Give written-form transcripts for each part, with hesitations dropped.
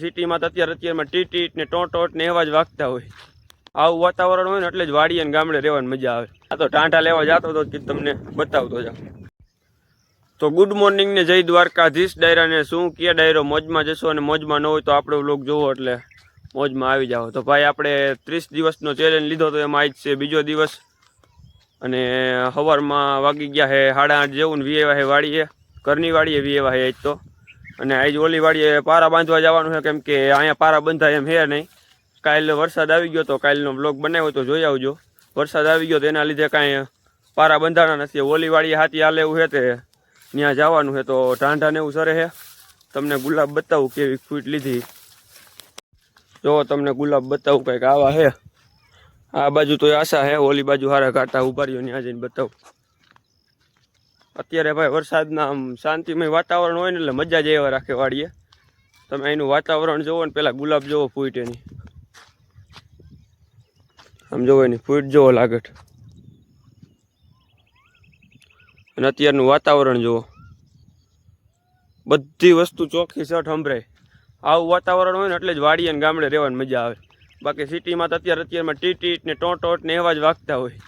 સિટીમાં તો અત્યારમાં ટીટ ને ટોટ ને એવા જ વાગતા હોય. આવું વાતાવરણ હોય ને એટલે જ વાડી અને ગામડે રહેવાની મજા આવે. આ તો ટાંટા લેવા જતો હતો કે તમને બતાવતો જાવ. તો ગુડ મોર્નિંગ ને જય દ્વારકાધીશ. ડાયરાને શું કે ડાયરો મોજમાં જશો અને મોજમાં ન હોય તો આપણો વ્લોગ જોવો એટલે મોજમાં આવી જાઓ. તો ભાઈ આપણે 30 દિવસનો ચેલેન્જ લીધો તો એમાં આજ છે બીજો દિવસ અને સવારમાં વાગી ગયા છે 8:30 જેવું ને વીએવા છે વાડીએ, ઘરની વાડીએ વીએવા છે આજ તો. અને આજ ઓલી વાડીએ પારા બાંધવા જવાનું છે કેમ કે અહીંયા પારા બંધાય એમ છે નહીં. કાલે વરસાદ આવી ગયો તો કાલનો બ્લોગ બનાવ્યો તો જોઈ આવજો. વરસાદ આવી ગયો તો એના લીધે કાંઈ પારા બંધાણા નથી. ઓલી વાડીએ હાથી હાલે એવું છે તે ત્યાં જવાનું છે. તો ટાંઢાને એવું સરે છે. તમને ગુલાબ બતાવું કેવી ફૂટ લીધી. જો તમને ગુલાબ બતાવું કંઈક આવા છે. આ બાજુ તો આશા છે, ઓલી બાજુ હારા કાંટા ઉભા રહ્યો ત્યાં જઈને બતાવું. અત્યારે ભાઈ વરસાદના આમ શાંતિમય વાતાવરણ હોય ને એટલે મજા જ એવા રાખે વાડીએ. તમે એનું વાતાવરણ જોવો ને પેલા ગુલાબ જોવો ફૂટ એની. આમ જોવો એની ફૂટ જોવો લાગટ. અને અત્યારનું વાતાવરણ જુઓ, બધી વસ્તુ ચોખ્ખી સટ સંભળાય. આવું વાતાવરણ હોય ને એટલે જ વાડી અને ગામડે રહેવાની મજા આવે. બાકી સિટીમાં તો અત્યારમાં ટીટ ને ટોટ ને એવા જ વાગતા હોય.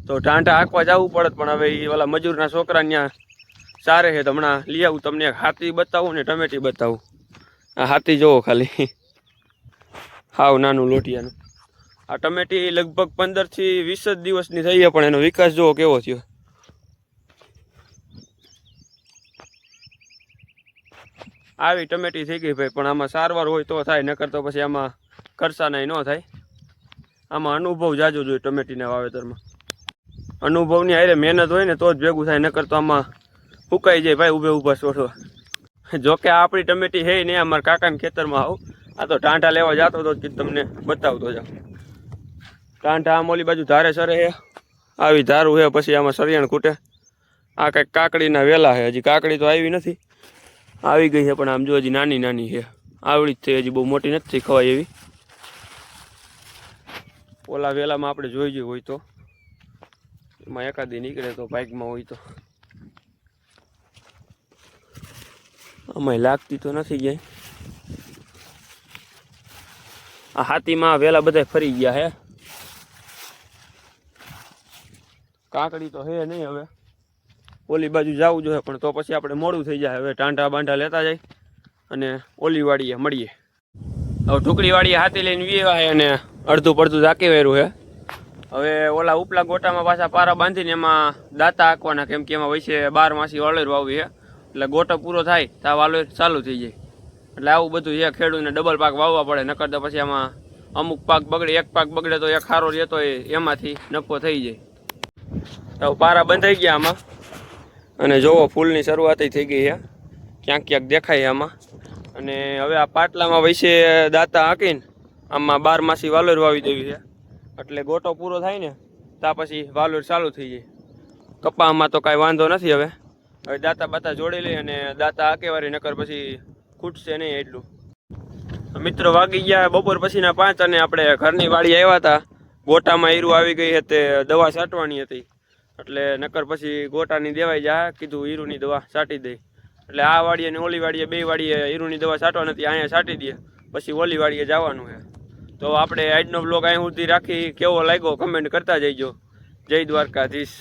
તો ટાંટા હાંકવા જવું પડે પણ હવે એ ઓલા મજૂરના છોકરા ત્યાં સારે છે. તો હમણાં લઈ આવું તમને એક હાથી બતાવું ને ટમેટી બતાવું. આ હાથી જોવો ખાલી, હાવ નાનું લોટિયાનું. આ ટમેટી લગભગ 15 થી 20 જ દિવસની થઈ છે પણ એનો વિકાસ જોવો કેવો થયો. આવી ટમેટી થઈ ગઈ ભાઈ. પણ આમાં સારવાર હોય તો થાય, નકર તો પછી આમાં ખર્ચાનાય ન થાય. આમાં અનુભવ જાજો જોઈએ ટમેટીના વાવેતરમાં. અનુભવની હારે મહેનત હોય ને તો જ ભેગું થાય, નકર તો આમાં ફૂંકાઈ જાય ભાઈ ઊભા છોડવા. જોકે આ આપણી ટમેટી હે નહીં, અમારા કાકાના ખેતરમાં આવું. આ તો ટાંટા લેવા જતો હતો કે તમને બતાવતો જાઉં. ટાંટા આમ ઓલી બાજુ ધારે સરે છે. આવી ધારું છે પછી આમાં સરિયાણ ખૂટે. આ કંઈક કાકડીના વેલા છે. હજી કાકડી તો આવી નથી, આવી ગઈ છે પણ આમ જો હજી નાની નાની છે. આવડી જ થઈ, હજી બહુ મોટી નથી ખવાય એવી. ઓલા વેલામાં આપણે જોઈ જોઈએ હોય તો એમાં એકાદી નીકળે તો બાઇકમાં હોય તો. આમાં લાગતી તો નથી ક્યાંય. આ હાથીમાં વેલા બધા ફરી ગયા હે. કાકડી તો હે નહીં. હવે ઓલી બાજુ જવું જોઈએ પણ તો પછી આપણે મોડું થઈ જાય. હવે ટાંટા બાંઢા લેતા જાય અને ઓલી વાડીએ મળીએ. હવે ઢુકડી વાડીએ હાથી લઈને વીએવા છે અને અડધું પડધું ઝાંકી વેરું છે. હવે ઓલા ઉપલા ગોટામાં પાછા પારા બાંધીને એમાં દાંતા હાંકવાના કેમ કે એમાં વચ્ચે 12 માસી વાલોર વાવી છે. એટલે ગોટો પૂરો થાય ત્યાં વાલોર ચાલુ થઈ જાય. એટલે આવું બધું છે. ખેડૂતને ડબલ પાક વાવવા પડે, નકર તો પછી આમાં અમુક પાક બગડે. એક પાક બગડે તો એક ખારો રહેતો એમાંથી નફો થઈ જાય. તો પારા બંધાઈ ગયા આમાં. અને જોવો ફૂલની શરૂઆત થઈ ગઈ છે, ક્યાંક ક્યાંક દેખાય આમાં. અને હવે આ પાટલામાં વૈસે દાંતા હાંકીને આમાં 12 માસી વાલોર વાવી દેવી છે. એટલે ગોટો પૂરો થાય ને ત્યાં પછી વાલોર ચાલુ થઈ જાય. કપામાં તો કાંઈ વાંધો નથી. હવે હવે દાંતા બાતા જોડી લઈ અને દાંતા હાંકેવારી, નકર પછી ખૂટશે નહીં એટલું. મિત્રો વાગી ગયા બપોર પછીના 5 અને આપણે ઘરની વાડી આવ્યા હતા. ગોટામાં હીરું આવી ગઈ હતી, તે દવા છાંટવાની હતી. એટલે નકર પછી ગોટાની દેવાઈ જાય, કીધું હીરુની દવા છાંટી દઈ. એટલે આ વાડીએ ને ઓલી વાડીએ બે વાડીએ હીરુની દવા છાંટવા નથી, અહીંયા છાંટી દઈએ પછી ઓલી વાડીએ જવાનું છે. તો આપણે આજનો બ્લોગ અહીં સુધી રાખી. કેવો લાગ્યો કમેન્ટ કરતા જઈજો. જય દ્વારકાધીશ.